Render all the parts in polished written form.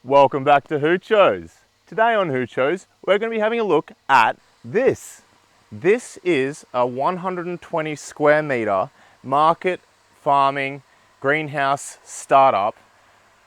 Welcome back to Hoochos. Today on Hoochos, we're going to be having a look at this. This is a 120 square meter market farming greenhouse startup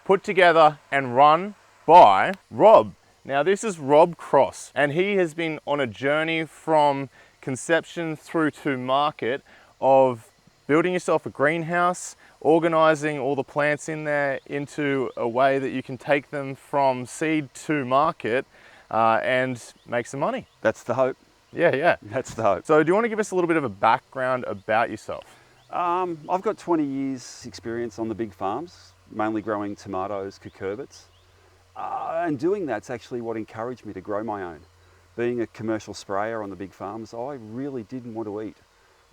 put together and run by Rob. Now this is Rob Cross, and he has been on a journey from conception through to market of building yourself a greenhouse, organizing all the plants in there into a way that you can take them from seed to market and make some money. That's the hope. Yeah. That's the hope. So do you want to give us a little bit of a background about yourself? I've got 20 years experience on the big farms, mainly growing tomatoes, cucurbits. And doing that's actually what encouraged me to grow my own. Being a commercial sprayer on the big farms, I really didn't want to eat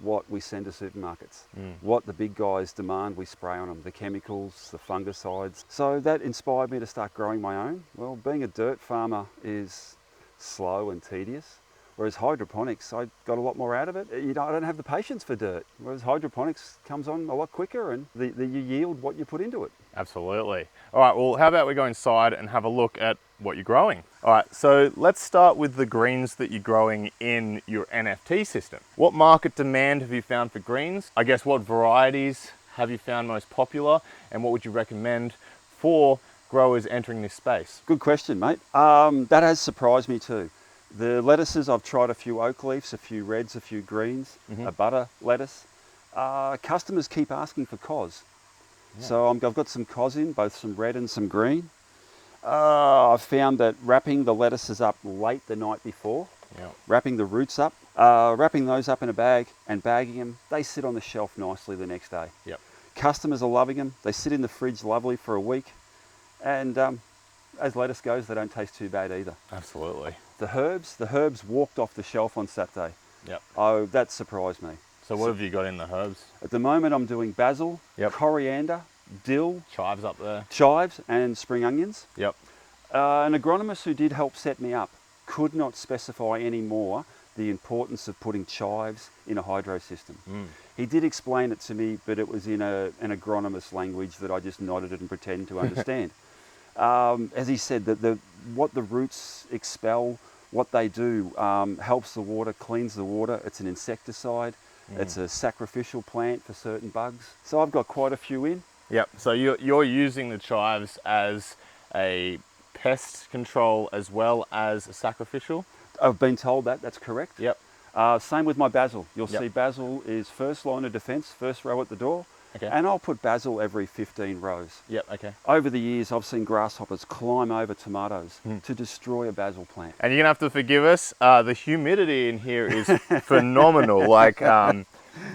what we send to supermarkets. What the big guys demand, we spray on them, the chemicals, the fungicides. So that inspired me to start growing my own. Well, being a dirt farmer is slow and tedious, whereas hydroponics, I got a lot more out of it. I don't have the patience for dirt, whereas hydroponics comes on a lot quicker and you yield what you put into it. Absolutely. All right, well, how about we go inside and have a look at what you're growing? All right, so let's start with the greens that you're growing in your NFT system. What market demand have you found for greens? I guess what varieties have you found most popular, and what would you recommend for growers entering this space? Good question, mate. That has surprised me too. The lettuces, I've tried a few oak leaves, a few reds, a few greens, a butter lettuce. Customers keep asking for cos. Yeah. So I've got some cos in, both some red and some green. I've found that wrapping the lettuces up late the night before, wrapping the roots up, wrapping those up in a bag and bagging them, they sit on the shelf nicely the next day. Customers are loving them. They sit in the fridge lovely for a week. And as lettuce goes, they don't taste too bad either. Absolutely. The herbs walked off the shelf on Saturday. Oh, that surprised me. So what have you got in the herbs? At the moment, I'm doing basil, coriander, dill, chives up there, chives, and spring onions. An agronomist who did help set me up could not specify any more the importance of putting chives in a hydro system. He did explain it to me, but it was in an agronomist language that I just nodded and pretended to understand. As he said, that what the roots expel, what they do, helps the water, cleans the water. It's an insecticide. It's a sacrificial plant for certain bugs. So I've got quite a few in. So you're using the chives as a pest control as well as a sacrificial? I've been told that, that's correct. Same with my basil. You'll see basil is first line of defense, first row at the door. And I'll put basil every 15 rows. Over the years, I've seen grasshoppers climb over tomatoes to destroy a basil plant. And you're gonna have to forgive us. The humidity in here is phenomenal. Like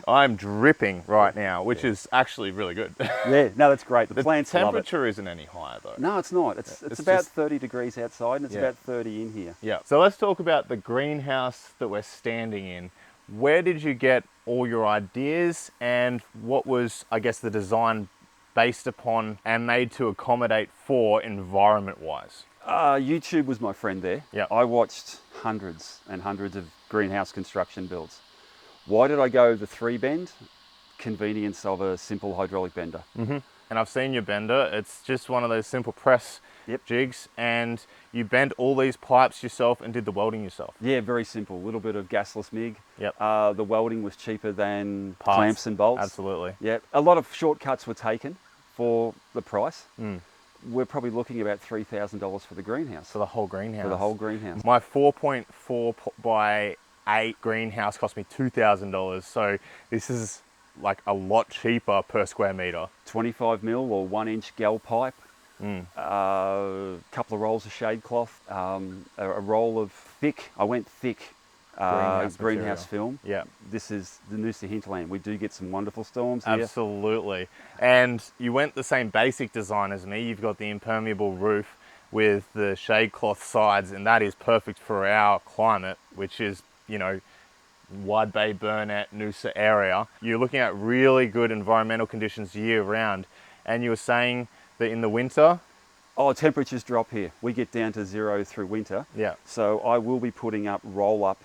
I'm dripping right now, which is actually really good. No, that's great. The plants love it. Temperature isn't any higher though. No, it's not. It's about 30 degrees outside, and it's about 30 in here. So let's talk about the greenhouse that we're standing in. Where did you get all your ideas, and what was, I guess, the design based upon and made to accommodate for environment-wise? YouTube was my friend there. I watched hundreds and hundreds of greenhouse construction builds. Why did I go the 3-bend? Convenience of a simple hydraulic bender. And I've seen your bender. It's just one of those simple press jigs, and you bent all these pipes yourself and did the welding yourself. Very simple. A little bit of gasless MIG. The welding was cheaper than clamps and bolts. Absolutely. A lot of shortcuts were taken for the price. We're probably looking about $3,000 for the greenhouse. For the whole greenhouse? For the whole greenhouse. My 4.4 by 8 greenhouse cost me $2,000, so this is like a lot cheaper per square meter. 25 mil or 1 inch gal pipe, a couple of rolls of shade cloth, a roll of thick, I went thick greenhouse film. This is the Noosa hinterland. We do get some wonderful storms here. Absolutely. And you went the same basic design as me. You've got the impermeable roof with the shade cloth sides, and that is perfect for our climate, which is, you know, Wide Bay, Burnett, Noosa area. You're looking at really good environmental conditions year round. And you were saying that in the winter? Oh, temperatures drop here. We get down to 0 through winter. So I will be putting up roll-up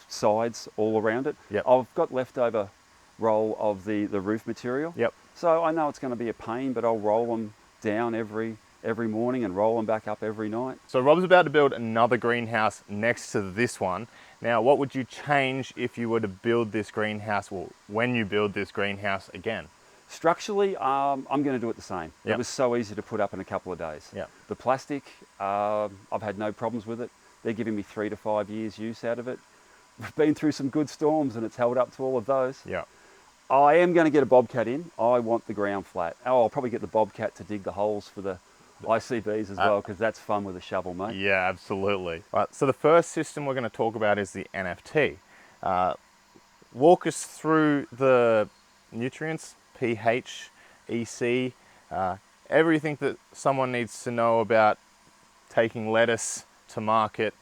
sides all around it. I've got leftover roll of the roof material. So I know it's going to be a pain, but I'll roll them down every every morning and roll them back up every night. So Rob's about to build another greenhouse next to this one. Now, what would you change if you were to build this greenhouse, well, when you build this greenhouse again? Structurally, I'm going to do it the same. Yep. It was so easy to put up in a couple of days. Yep. The plastic, I've had no problems with it. They're giving me 3 to 5 years use out of it. We've been through some good storms and it's held up to all of those. Yeah. I am going to get a bobcat in. I want the ground flat. Oh, I'll probably get the bobcat to dig the holes for the ICBs as well, because that's fun with a shovel, mate. Yeah, absolutely. Right, so the first system we're going to talk about is the NFT. Walk us through the nutrients, pH, EC, everything that someone needs to know about taking lettuce to market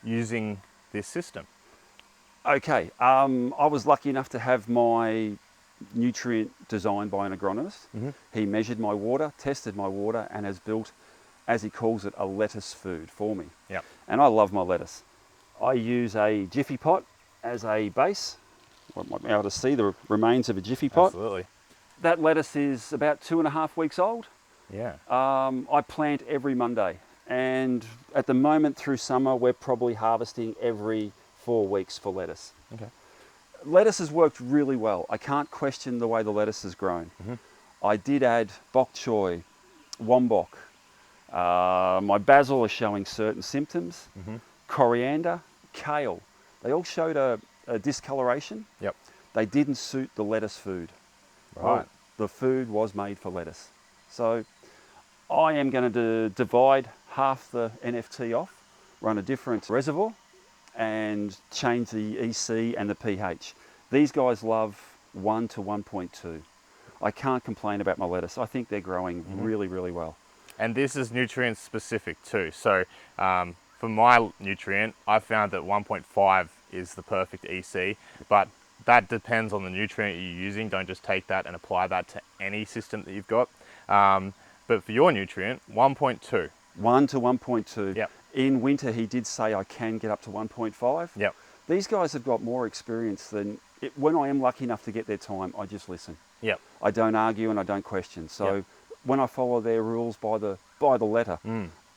using this system. Okay, I was lucky enough to have my nutrient designed by an agronomist. He measured my water, tested my water, and has built, as he calls it, a lettuce food for me. Yep. And I love my lettuce. I use a Jiffy pot as a base. I might be able to see the remains of a Jiffy pot. Absolutely. That lettuce is about 2.5 weeks old. Yeah. I plant every Monday, and at the moment through summer we're probably harvesting every 4 weeks for lettuce. Okay. Lettuce has worked really well. I can't question the way the lettuce has grown. I did add bok choy, wombok. My basil is showing certain symptoms. Coriander, kale. They all showed a discoloration. Yep. They didn't suit the lettuce food. Right. The food was made for lettuce. So I am going to divide half the NFT off, run a different reservoir, and change the EC and the pH. These guys love 1 to 1.2. I can't complain about my lettuce. I think they're growing really, really well. And this is nutrient specific too. So for my nutrient, I found that 1.5 is the perfect EC, but that depends on the nutrient you're using. Don't just take that and apply that to any system that you've got. But for your nutrient, 1.2. 1 to 1.2. Yep. In winter, he did say I can get up to 1.5. Yep. These guys have got more experience than, when I am lucky enough to get their time, I just listen. Yep. I don't argue and I don't question. So when I follow their rules by the letter,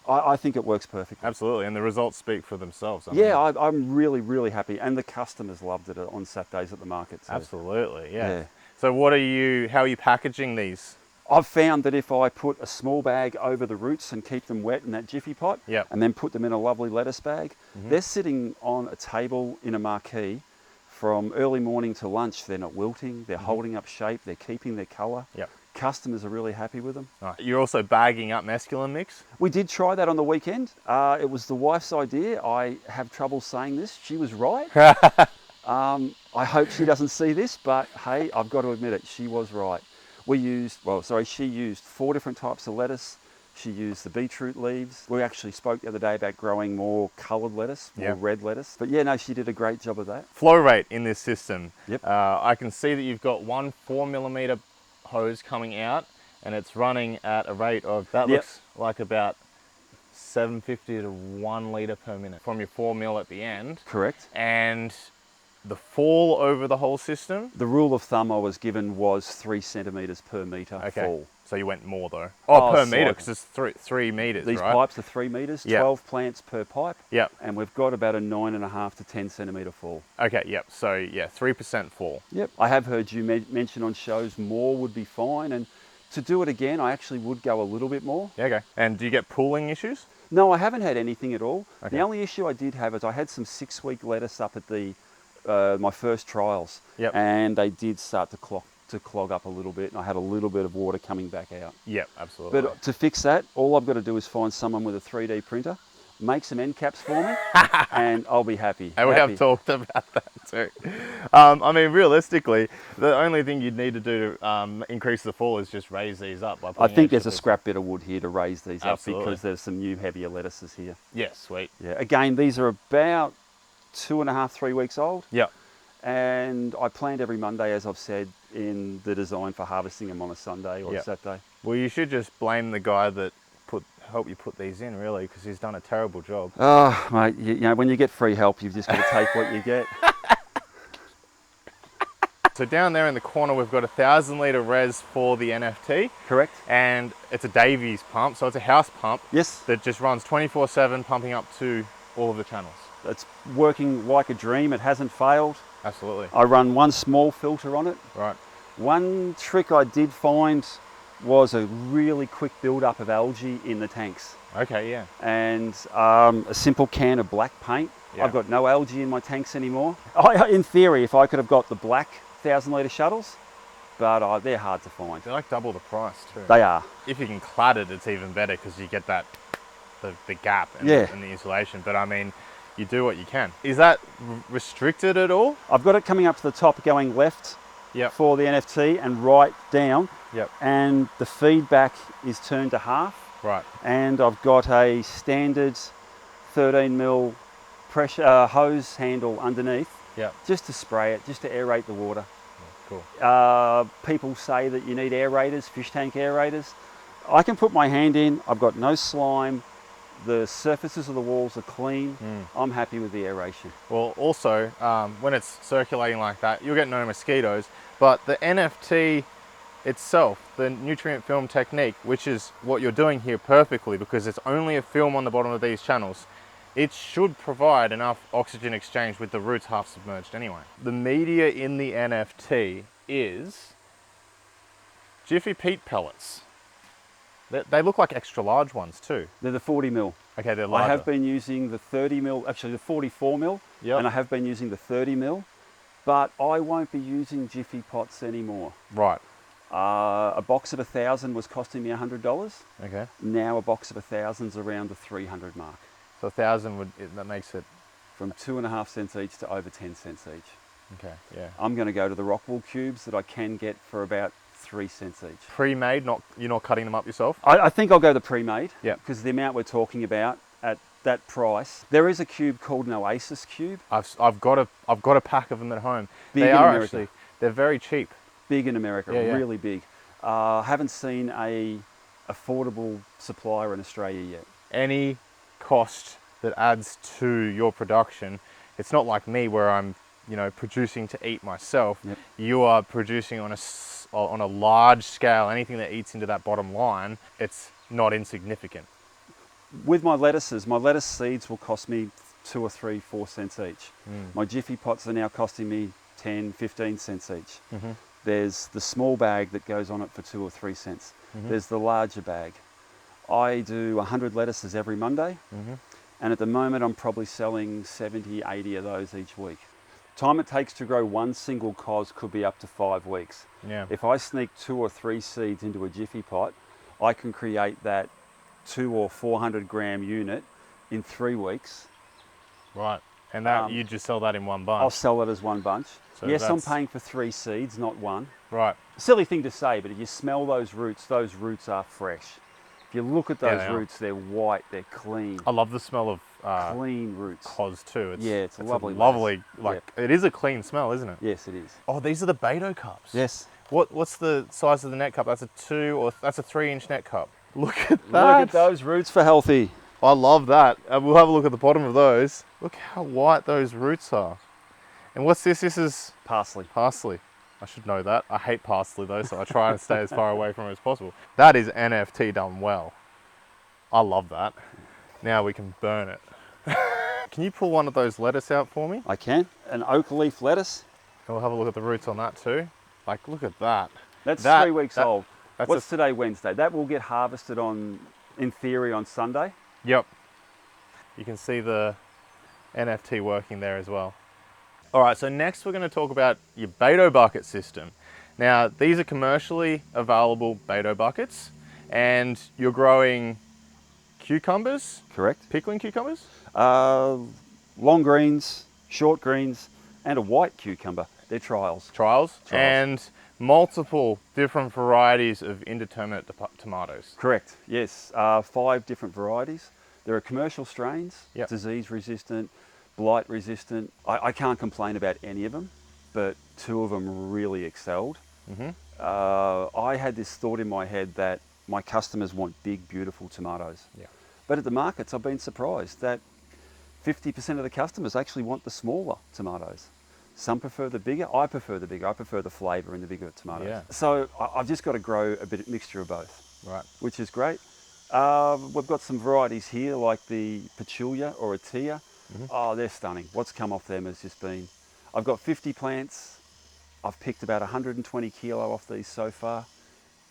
I think it works perfectly. Absolutely, and the results speak for themselves. I'm really, really happy, and the customers loved it on Saturdays at the market. So. Absolutely, yeah. So how are you packaging these? I've found that if I put a small bag over the roots and keep them wet in that Jiffy pot, and then put them in a lovely lettuce bag, they're sitting on a table in a marquee from early morning to lunch. They're not wilting, they're holding up shape, they're keeping their colour. Yep. Customers are really happy with them. Right. You're also bagging up mescaline mix? We did try that on the weekend. It was the wife's idea. I have trouble saying this. She was right. I hope she doesn't see this, but hey, I've got to admit it, she was right. She used 4 different types of lettuce. She used the beetroot leaves. We actually spoke the other day about growing more coloured lettuce, more red lettuce. But yeah, no, she did a great job of that. Flow rate in this system. Yep. I can see that you've got one 4mm hose coming out, and it's running at a rate of, looks like about 750 to 1 litre per minute from your 4mm at the end. Correct. And the fall over the whole system? The rule of thumb I was given was 3 centimetres per metre fall. So you went more though. Per metre, because it's 3 metres, These right? pipes are 3 metres, 12 plants per pipe. Yep. And we've got about a 9.5 to 10 centimetre fall. Okay, yep. So yeah, 3% fall. Yep. I have heard you mention on shows more would be fine, and to do it again, I actually would go a little bit more. Yeah, okay. And do you get pooling issues? No, I haven't had anything at all. Okay. The only issue I did have is I had some 6-week lettuce up at the my first trials, and they did start to clog up a little bit, and I had a little bit of water coming back out. Yep, absolutely. But to fix that, all I've got to do is find someone with a 3D printer, make some end caps for me, and I'll be happy. And we have talked about that too. I mean, realistically, the only thing you'd need to do to increase the fall is just raise these up. I think there's a scrap bit of wood here to raise these Absolutely. up, because there's some new heavier lettuces here. Yes, sweet. Yeah. Again, these are about 2.5, 3 weeks old. Yep. And I plant every Monday, as I've said, in the design for harvesting them on a Sunday or a Saturday. Well, you should just blame the guy that helped you put these in, really, because he's done a terrible job. Oh, mate, you know, when you get free help, you've just got to take what you get. So down there in the corner, we've got 1,000 litre res for the NFT. Correct. And it's a Davies pump, so it's a house pump. Yes. That just runs 24/7, pumping up to all of the channels. It's working like a dream. It hasn't failed. Absolutely. I run one small filter on it. Right. One trick I did find was a really quick build-up of algae in the tanks. Okay, yeah. And a simple can of black paint. Yeah. I've got no algae in my tanks anymore. In theory, if I could have got the black 1,000 litre shuttles, but they're hard to find. They're like double the price too. They are. If you can clad it, it's even better because you get that, the gap and, and the insulation. But I mean, you do what you can. Is that restricted at all? I've got it coming up to the top going left for the NFT and right down. Yep. And the feedback is turned to half. Right. And I've got a standard 13mm pressure hose handle underneath. Yep. Just to spray it, just to aerate the water. Cool. People say that you need aerators, fish tank aerators. I can put my hand in, I've got no slime, the surfaces of the walls are clean. I'm happy with the aeration. Well, also, when it's circulating like that, you'll get no mosquitoes, but the NFT itself, the nutrient film technique, which is what you're doing here perfectly because it's only a film on the bottom of these channels, it should provide enough oxygen exchange with the roots half submerged anyway. The media in the NFT is Jiffy peat pellets. They look like extra large ones too. They're the 40mm. Okay, they're larger. I have been using the 30mm, actually the 44mm, and I have been using the 30mm, but I won't be using Jiffy pots anymore. Right. A box of 1,000 was costing me $100. Okay. Now a box of 1,000's around the 300 mark. So 1,000 that makes it from 2.5 cents each to over 10 cents each. Okay, yeah. I'm going to go to the rock wool cubes that I can get for about 3 cents each. Pre-made, you're not cutting them up yourself? I think I'll go the pre-made. Yeah. Because the amount we're talking about at that price. There is a cube called an Oasis cube. I've got a pack of them at home. Big in America. They're very cheap. Big in America, really big. Haven't seen a affordable supplier in Australia yet. Any cost that adds to your production, it's not like me where I'm, producing to eat myself. Yep. You are producing on a large scale. Anything that eats into that bottom line, it's not insignificant. With my lettuce seeds will cost me 2 or 3, 4 cents each. My Jiffy pots are now costing me 10, 15 cents each. There's the small bag that goes on it for 2 or 3 cents. There's the larger bag. I do 100 lettuces every Monday, and at the moment I'm probably selling 70, 80 of those each week. Time it takes to grow one single cos could be up to 5 weeks. Yeah. If I sneak 2 or 3 seeds into a Jiffy pot, I can create that 200 or 400 gram unit in 3 weeks. Right, and that you just sell that in one bunch? I'll sell it as one bunch. So yes, I'm paying for 3 seeds, not one. Right. Silly thing to say, but if you smell those roots are fresh. If you look at those roots, they're white, they're clean. I love the smell of clean roots. Cos too. It's a lovely, it is a clean smell, isn't it? Yes, it is. Oh, these are the Bato cups. Yes. What's the size of the net cup? That's a 3-inch net cup. Look at that. Look at those roots for healthy. I love that. We'll have a look at the bottom of those. Look how white those roots are. And what's this? This is parsley. Parsley. I should know that. I hate parsley though, so I try and stay as far away from it as possible. That is NFT done well. I love that. Now we can burn it. Can you pull one of those lettuce out for me? I can. An oak leaf lettuce. And we'll have a look at the roots on that too. Like, look at that. That's 3 weeks old. What's today, Wednesday? That will get harvested in theory, on Sunday. Yep. You can see the NFT working there as well. All right, so next we're going to talk about your Bato bucket system. Now, these are commercially available Bato buckets, and you're growing cucumbers? Correct. Pickling cucumbers? Long greens, short greens, and a white cucumber. They're trials. Trials. And multiple different varieties of indeterminate tomatoes. Correct, yes. 5 different varieties. There are commercial strains, disease resistant, blight resistant. I can't complain about any of them, but 2 of them really excelled. I had this thought in my head that my customers want big, beautiful tomatoes. But at the markets, I've been surprised that 50% of the customers actually want the smaller tomatoes. Some prefer the bigger. I prefer the bigger. I prefer the flavour in the bigger tomatoes. Yeah. So I've just got to grow a mixture of both. Right. Which is great. We've got some varieties here like the Petulia or Atia. Oh, they're stunning. What's come off them has just been... I've got 50 plants. I've picked about 120 kilo off these so far.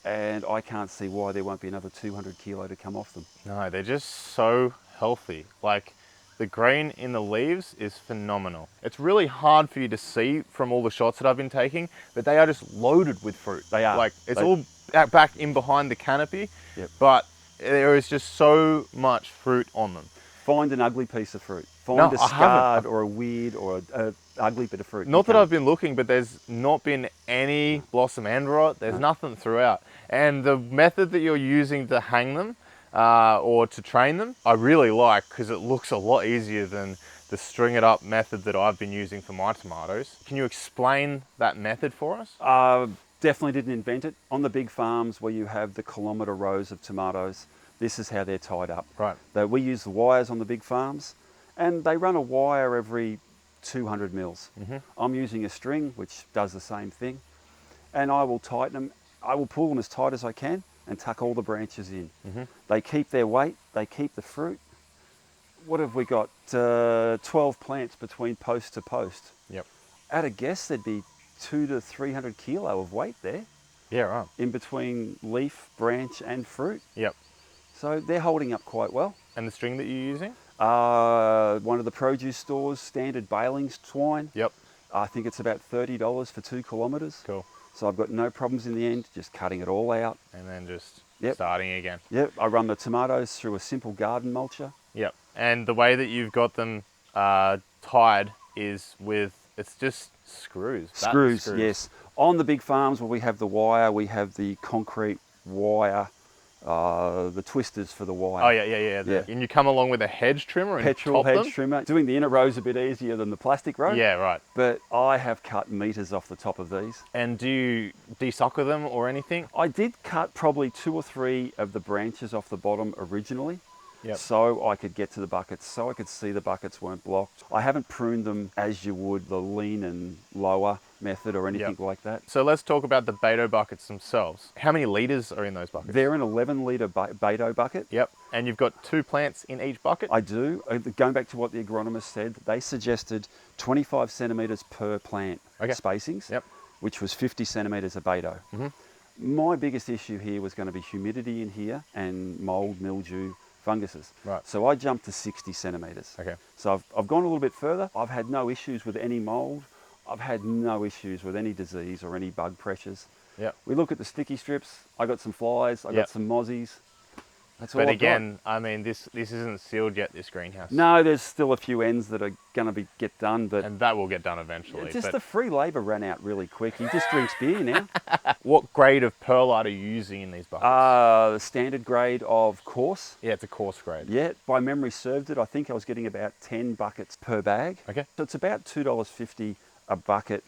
And I can't see why there won't be another 200 kilo to come off them. No, they're just so healthy. Like, the green in the leaves is phenomenal. It's really hard for you to see from all the shots that I've been taking, but they are just loaded with fruit. They are. Like, it's all back in behind the canopy, Yep. but there is just so much fruit on them. Find an ugly piece of fruit. Find a scarred or a weird or a ugly bit of fruit. Not that I've been looking, but there's not been any blossom end rot. There's nothing throughout. And the method that you're using to hang them or to train them, I really like, because it looks a lot easier than the string it up method that I've been using for my tomatoes. Can you explain that method for us? Definitely didn't invent it. On the big farms where you have the kilometre rows of tomatoes, this is how they're tied up. Right. We use the wires on the big farms, and they run a wire every 200 mils. I'm using a string which does the same thing, and I will tighten them. I will pull them as tight as I can and tuck all the branches in. They keep their weight, they keep the fruit. What have we got? 12 plants between post to post. Yep. At a guess, there'd be 200 to 300 kilo of weight there. Yeah, right. In between leaf, branch and fruit. Yep. So they're holding up quite well. And the string that you're using? One of the produce stores, standard balings twine. Yep. I think it's about $30 for 2 kilometres. Cool. So I've got no problems in the end, just cutting it all out. And then just starting again. Yep, I run the tomatoes through a simple garden mulcher. Yep. And the way that you've got them tied is with, it's just screws. Screws, yes. On the big farms where we have the wire, we have the concrete wire, the twisters for the wire. Oh, yeah. And you come along with a hedge trimmer and petrol top hedge them? trimmer. Doing the inner rows a bit easier than the plastic row. Yeah, right. But I have cut meters off the top of these. And do you desucker them or anything? I did cut probably 2 or 3 of the branches off the bottom originally. Yep. So I could get to the buckets, so I could see the buckets weren't blocked. I haven't pruned them as you would the lean and lower method or anything like that. So let's talk about the Bato buckets themselves. How many litres are in those buckets? They're an 11 litre Bato bucket. Yep. And you've got 2 plants in each bucket? I do. Going back to what the agronomist said, they suggested 25 centimetres per plant spacings, which was 50 centimetres of Bato. My biggest issue here was going to be humidity in here and mould, mildew, funguses. Right. So I jumped to 60 centimetres. Okay. So I've gone a little bit further. I've had no issues with any mould. I've had no issues with any disease or any bug pressures. Yep. We look at the sticky strips. I got some flies. I got some mozzies. That's all But I've again, I mean, this isn't sealed yet, this greenhouse. No, there's still a few ends that are going to get done, but and that will get done eventually. The free labour ran out really quick. He just drinks beer now. What grade of perlite are you using in these buckets? The standard grade of coarse. Yeah, it's a coarse grade. Yeah, by memory served it. I think I was getting about 10 buckets per bag. Okay. So it's about $2.50 a bucket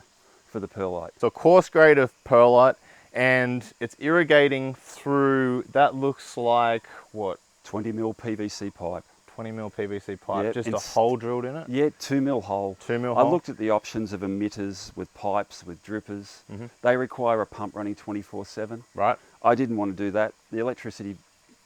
for the perlite. So coarse grade of perlite, and it's irrigating through, that looks like, what? 20 mil PVC pipe. 20 mil PVC pipe, Yep, just a hole drilled in it? Yeah, 2 mil hole. 2 mil I hole? looked at the options of emitters with pipes, with drippers. They require a pump running 24/7. Right. I didn't want to do that. The electricity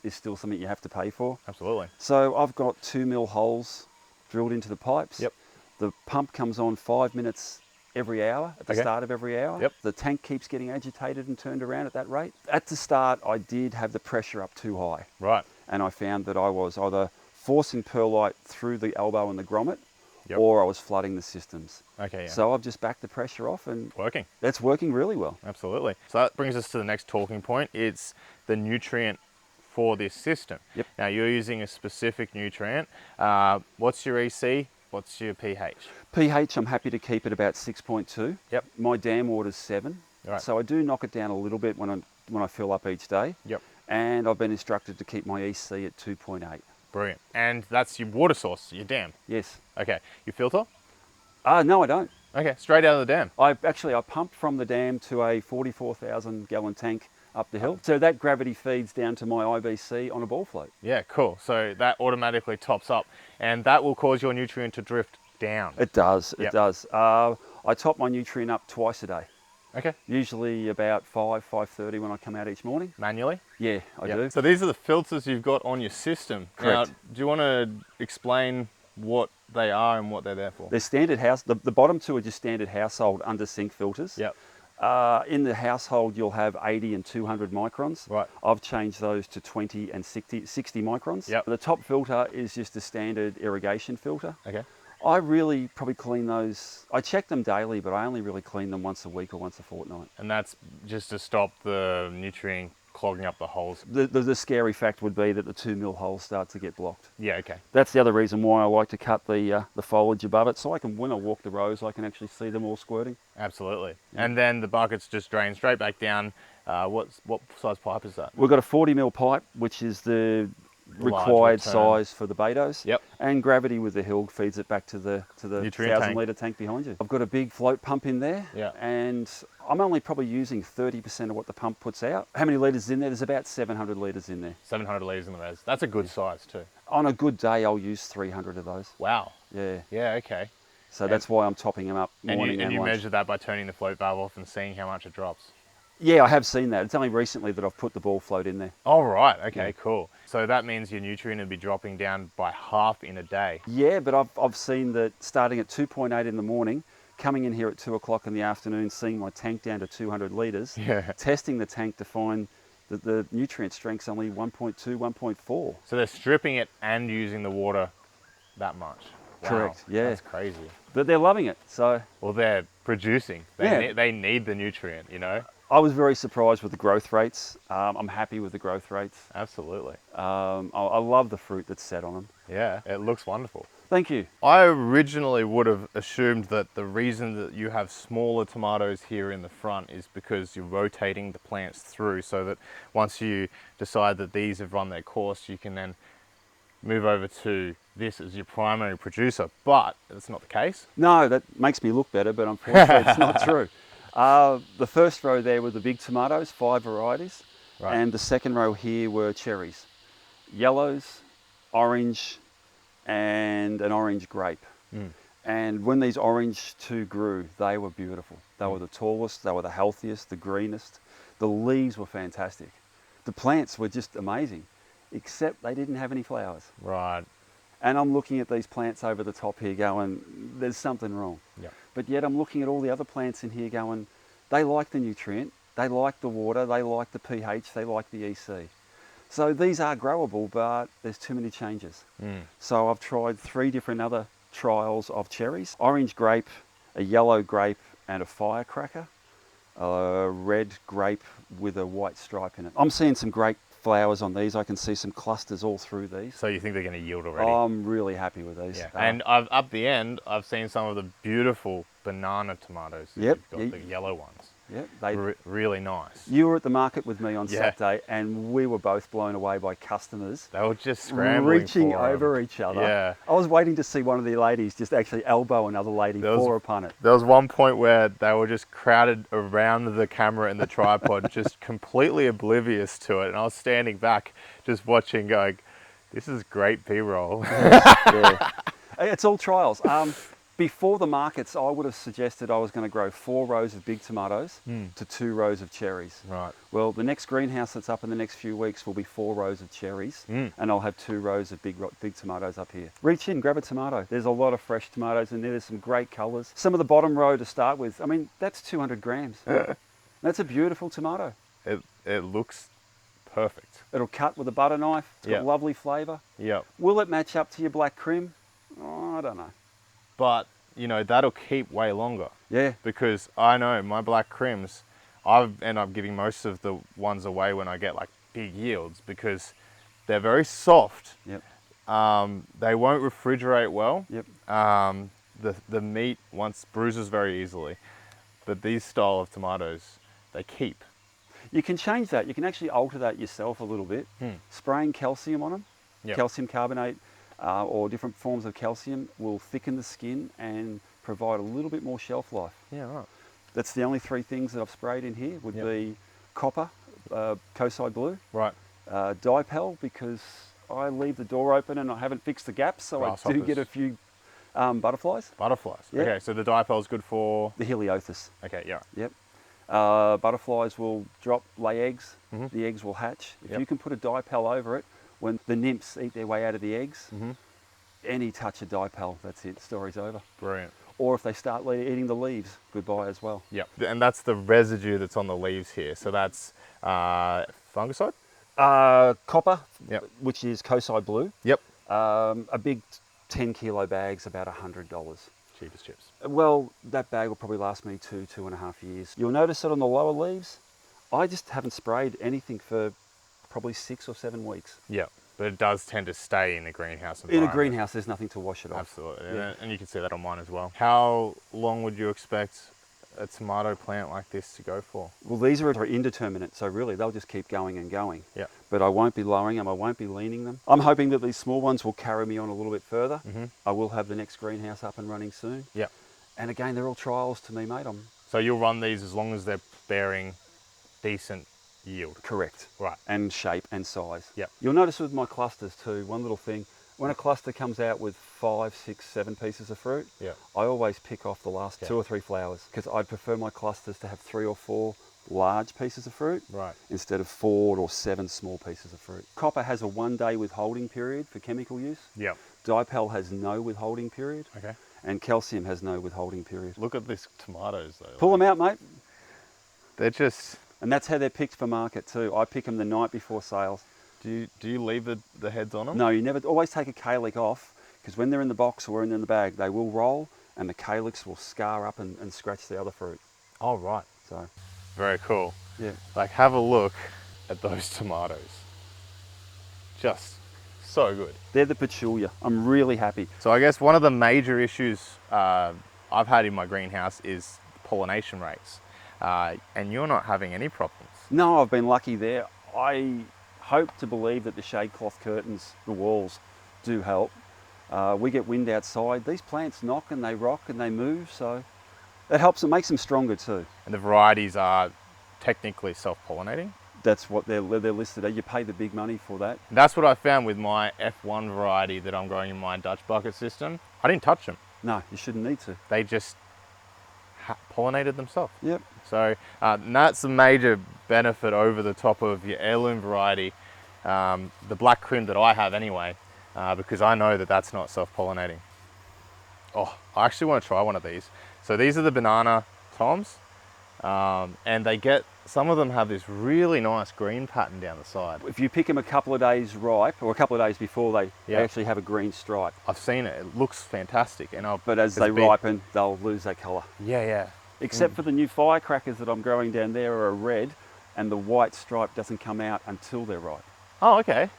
is still something you have to pay for. Absolutely. So I've got 2 mil holes drilled into the pipes. Yep. The pump comes on 5 minutes every hour, at the start of every hour. Yep. The tank keeps getting agitated and turned around at that rate. At the start, I did have the pressure up too high. Right. And I found that I was either forcing perlite through the elbow and the grommet, or I was flooding the systems. Okay, yeah. So I've just backed the pressure off, and working. That's working really well. Absolutely. So that brings us to the next talking point. It's the nutrient for this system. Yep. Now you're using a specific nutrient. What's your EC? What's your pH? pH, I'm happy to keep it about 6.2. Yep. My dam water's 7. Right. So I do knock it down a little bit when I fill up each day. Yep. And I've been instructed to keep my EC at 2.8. Brilliant. And that's your water source, your dam? Yes. Okay. Your filter? No, I don't. Okay, straight out of the dam? I pumped from the dam to a 44,000 gallon tank up the hill. So that gravity feeds down to my IBC on a ball float. Yeah, cool. So that automatically tops up, and that will cause your nutrient to drift down. It does, it does. I top my nutrient up twice a day. Okay. Usually about 5:30 when I come out each morning. Manually? Yeah, I do. So these are the filters you've got on your system. Correct. Now, do you want to explain what they are and what they're there for? They're standard house. The bottom two are just standard household under sink filters. Yep. In the household, you'll have 80 and 200 microns. Right. I've changed those to 20 and 60 microns. Yep. The top filter is just a standard irrigation filter. Okay. I really probably clean those. I check them daily, but I only really clean them once a week or once a fortnight. And that's just to stop the nutrient clogging up the holes. The scary fact would be that the 2 mil holes start to get blocked. Yeah, okay. That's the other reason why I like to cut the foliage above it, so I can, when I walk the rows, I can actually see them all squirting. Absolutely. Yeah. And then the buckets just drain straight back down. What size pipe is that? We've got a 40 mil pipe, which is the required size for the Batos. Yep. And gravity with the hill feeds it back to the 1,000 litre tank behind you. I've got a big float pump in there. Yeah. And I'm only probably using 30% of what the pump puts out. How many litres is in there? There's about 700 litres in there. 700 litres in the res. That's a good size too. On a good day, I'll use 300 of those. Wow. Yeah. Yeah, okay. So that's why I'm topping them up morning and you lunch. measure that by turning the float valve off and seeing how much it drops. Yeah, I have seen that. It's only recently that I've put the ball float in there. Oh, right. Okay, cool. So that means your nutrient would be dropping down by half in a day. Yeah, but I've seen that starting at 2.8 in the morning, coming in here at 2 o'clock in the afternoon, seeing my tank down to 200 litres, testing the tank to find that the nutrient strength's only 1.2, 1.4. So they're stripping it and using the water that much. Wow, correct, yeah. That's crazy. But they're loving it, so... Well, they're producing. They need the nutrient, you know? I was very surprised with the growth rates. I'm happy with the growth rates. Absolutely. I love the fruit that's set on them. Yeah, it looks wonderful. Thank you. I originally would have assumed that the reason that you have smaller tomatoes here in the front is because you're rotating the plants through, so that once you decide that these have run their course, you can then move over to this as your primary producer, but that's not the case. No, that makes me look better, but unfortunately it's not true. The first row there were the big tomatoes, 5 varieties, right. And the second row here were cherries, yellows, orange, and an orange grape. And when these orange two grew, they were beautiful. They were the tallest, they were the healthiest, the greenest. The leaves were fantastic. The plants were just amazing, except they didn't have any flowers. Right. And I'm looking at these plants over the top here going, there's something wrong. Yep. But yet I'm looking at all the other plants in here going, they like the nutrient, they like the water, they like the pH, they like the EC. So these are growable, but there's too many changes. So I've tried 3 different other trials of cherries: orange grape, a yellow grape, and a firecracker. A red grape with a white stripe in it. I'm seeing some great flowers on these. I can see some clusters all through these. So you think they're going to yield already? I'm really happy with these. Yeah. And up the end, I've seen some of the beautiful banana tomatoes. Yep. You've got the yellow ones. Yep. They really nice. You were at the market with me on Saturday, and we were both blown away by customers. They were just scrambling reaching over each other. Yeah. I was waiting to see one of the ladies just actually elbow another lady for a punnet. There was one point where they were just crowded around the camera and the tripod, just completely oblivious to it. And I was standing back just watching, going, this is great B-roll. Yeah. It's all trials. Before the markets, I would have suggested I was going to grow 4 rows of big tomatoes to 2 rows of cherries. Right. Well, the next greenhouse that's up in the next few weeks will be 4 rows of cherries, and I'll have 2 rows of big tomatoes up here. Reach in, grab a tomato. There's a lot of fresh tomatoes in there. There's some great colours. Some of the bottom row to start with, I mean, that's 200 grams. That's a beautiful tomato. It looks perfect. It'll cut with a butter knife. It's got lovely flavour. Yep. Will it match up to your black crim? Oh, I don't know. But, you know, that'll keep way longer. Yeah. Because I know my black crims, I end up giving most of the ones away when I get like big yields because they're very soft. Yep. They won't refrigerate well. Yep. The meat bruises very easily. But these style of tomatoes, they keep. You can change that. You can actually alter that yourself a little bit. Spraying calcium on them, calcium carbonate, or different forms of calcium will thicken the skin and provide a little bit more shelf life. Yeah, right. That's the only 3 things that I've sprayed in here would be copper, Kosai blue, right, dipel, because I leave the door open and I haven't fixed the gaps, so I do get a few Butterflies. Butterflies. Yep. Okay, so the dipel is good for... The Heliothis. Okay, yeah. Yep. Butterflies will drop, lay eggs. The eggs will hatch. If you can put a dipel over it, when the nymphs eat their way out of the eggs, any touch of dipel, that's it, story's over. Brilliant. Or if they start eating the leaves, goodbye as well. Yeah, and that's the residue that's on the leaves here. So that's fungicide? Copper, Yep. which is Kosai Blue. Yep. A big 10 kilo bag's about $100. Cheap as chips. Well, that bag will probably last me 2.5 years. You'll notice it on the lower leaves. I just haven't sprayed anything for probably 6 or 7 weeks. Yeah, but it does tend to stay in the greenhouse environment. In a greenhouse, there's nothing to wash it off. Absolutely, Yeah. and you can see that on mine as well. How long would you expect a tomato plant like this to go for? Well, these are indeterminate, so really they'll just keep going and going. Yeah. But I won't be lowering them, I won't be leaning them. I'm hoping that these small ones will carry me on a little bit further. I will have the next greenhouse up and running soon. Yeah. And again, they're all trials to me, mate. So you'll run these as long as they're bearing decent yield? Correct. Right. And shape and size. Yep. You'll notice with my clusters too, one little thing, when a cluster comes out with 5, 6, 7 pieces of fruit, I always pick off the last 2 or 3 flowers because I'd prefer my clusters to have 3 or 4 large pieces of fruit instead of 4 or 7 small pieces of fruit. Copper has a 1-day withholding period for chemical use. Yeah. Dipel has no withholding period. Okay. And calcium has no withholding period. Look at these tomatoes though. Pull them out, mate. They're just... And that's how they're picked for market too. I pick them the night before sales. Do you leave the heads on them? No, you never. Always take a calyx off because when they're in the box or in the bag, they will roll and the calyx will scar up and scratch the other fruit. Oh, right. So, very cool. Yeah. Like, have a look at those tomatoes. Just so good. They're the peculiar. I'm really happy. So I guess one of the major issues I've had in my greenhouse is pollination rates. And you're not having any problems. No, I've been lucky there. I hope to believe that the shade cloth curtains, the walls, do help. We get wind outside. These plants knock and they rock and they move, so that helps. It makes them stronger too. And the varieties are technically self-pollinating? That's what they're listed at. You pay the big money for that. And that's what I found with my F1 variety that I'm growing in my Dutch bucket system. I didn't touch them. No, you shouldn't need to. They just pollinated themselves. Yep. So that's a major benefit over the top of your heirloom variety, the black cream that I have anyway, because I know that that's not self-pollinating. Oh, I actually want to try one of these. So these are the banana toms, and some of them have this really nice green pattern down the side. If you pick them a couple of days ripe, or a couple of days before they actually have a green stripe. I've seen it, it looks fantastic. But as they ripen, they'll lose their colour. Yeah, yeah. Except for the new firecrackers that I'm growing down there are red, and the white stripe doesn't come out until they're ripe. Oh, okay.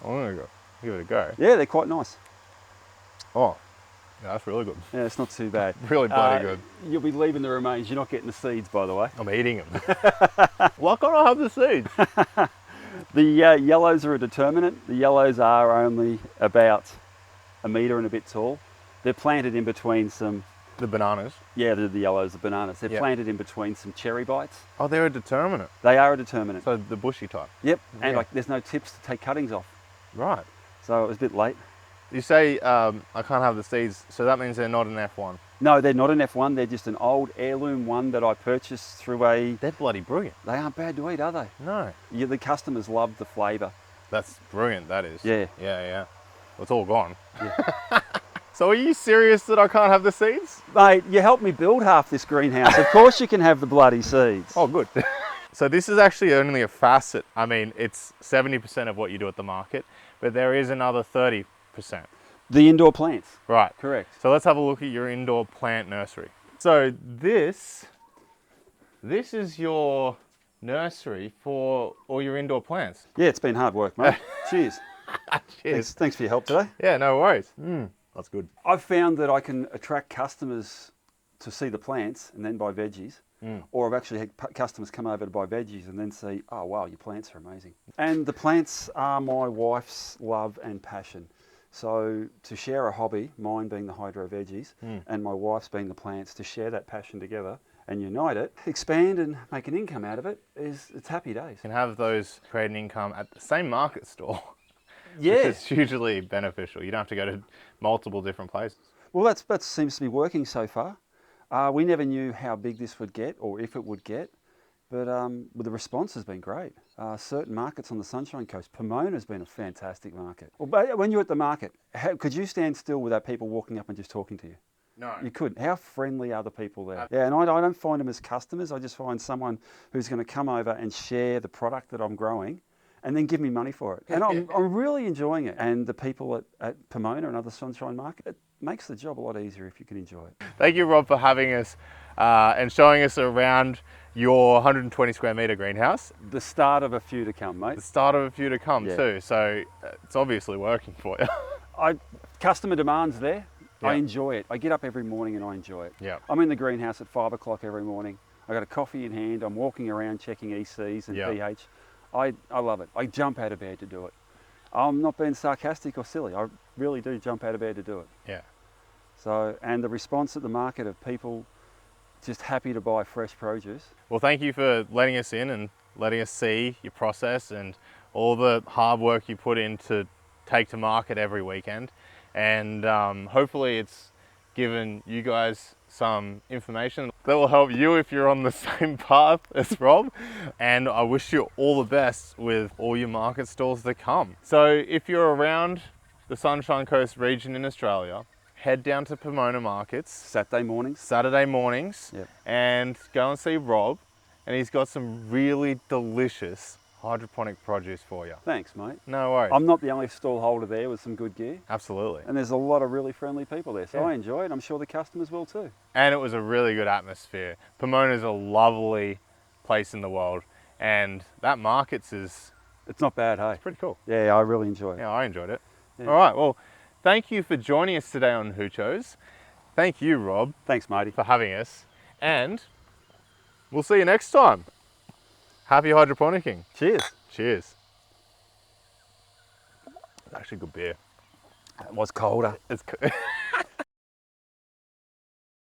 I'm gonna give it a go. Yeah, they're quite nice. Oh, yeah, that's really good. Yeah, it's not too bad. Really bloody good. You'll be leaving the remains. You're not getting the seeds, by the way. I'm eating them. Why can't I have the seeds? The yellows are a determinant. The yellows are only about 1 metre and a bit tall. They're planted in between some... The bananas? Yeah, the yellows, the bananas. They're planted in between some cherry bites. Oh, they're a determinant. They are a determinant. So the bushy type? Yep, and like there's no tips to take cuttings off. Right. So it was a bit late. You say I can't have the seeds, so that means they're not an F1? No, they're not an F1. They're just an old heirloom one that I purchased through a... They're bloody brilliant. They aren't bad to eat, are they? No. Yeah, the customers love the flavour. That's brilliant, that is. Yeah. Yeah, yeah. Well, it's all gone. Yeah. So are you serious that I can't have the seeds? Mate, you helped me build half this greenhouse. Of course you can have the bloody seeds. Oh, good. So this is actually only a facet. I mean, it's 70% of what you do at the market, but there is another 30%. The indoor plants. Right. Correct. So let's have a look at your indoor plant nursery. So this is your nursery for all your indoor plants. Yeah, it's been hard work, mate. Cheers. Cheers. Thanks for your help today. Yeah, no worries. That's good. I've found that I can attract customers to see the plants and then buy veggies. Or I've actually had customers come over to buy veggies and then say, oh wow, your plants are amazing. And the plants are my wife's love and passion. So to share a hobby, mine being the hydro veggies and my wife's being the plants, to share that passion together and unite it, expand and make an income out of it, it's happy days. You can have those create an income at the same market store. Yeah. Which is hugely beneficial. You don't have to go to multiple different places. Well, that seems to be working so far. We never knew how big this would get or if it would get, but the response has been great. Certain markets on the Sunshine Coast, Pomona has been a fantastic market. Well, but when you're at the market, could you stand still without people walking up and just talking to you? No. You couldn't. How friendly are the people there? Yeah, and I don't find them as customers. I just find someone who's going to come over and share the product that I'm growing and then give me money for it. And I'm really enjoying it. And the people at Pomona and other Sunshine Market, it makes the job a lot easier if you can enjoy it. Thank you, Rob, for having us and showing us around your 120 square metre greenhouse. The start of a few to come, mate. The start of a few to come too, so it's obviously working for you. Customer demand's there. Yeah. I enjoy it. I get up every morning and I enjoy it. Yeah. I'm in the greenhouse at 5 o'clock every morning. I got a coffee in hand. I'm walking around checking ECs and pH. I love it. I jump out of bed to do it. I'm not being sarcastic or silly. I really do jump out of bed to do it. Yeah. So, and the response at the market of people just happy to buy fresh produce. Well, thank you for letting us in and letting us see your process and all the hard work you put in to take to market every weekend. And hopefully it's given you guys some information that will help you if you're on the same path as Rob. And I wish you all the best with all your market stalls to come. So if you're around the Sunshine Coast region in Australia, head down to Pomona markets. Saturday mornings. Yep. And go and see Rob. And he's got some really delicious hydroponic produce for you. Thanks, mate. No worries. I'm not the only stall holder there with some good gear. Absolutely. And there's a lot of really friendly people there, so I enjoy it. I'm sure the customers will too. And it was a really good atmosphere. Pomona's a lovely place in the world, and that markets is... It's not bad, hey? It's pretty cool. Yeah, I really enjoy it. Yeah, I enjoyed it. Yeah. All right, well, thank you for joining us today on Hoochos. Thank you, Rob. Thanks, matey. For having us. And we'll see you next time. Happy hydroponicking. Cheers. Cheers. It's actually good beer. It was colder. It's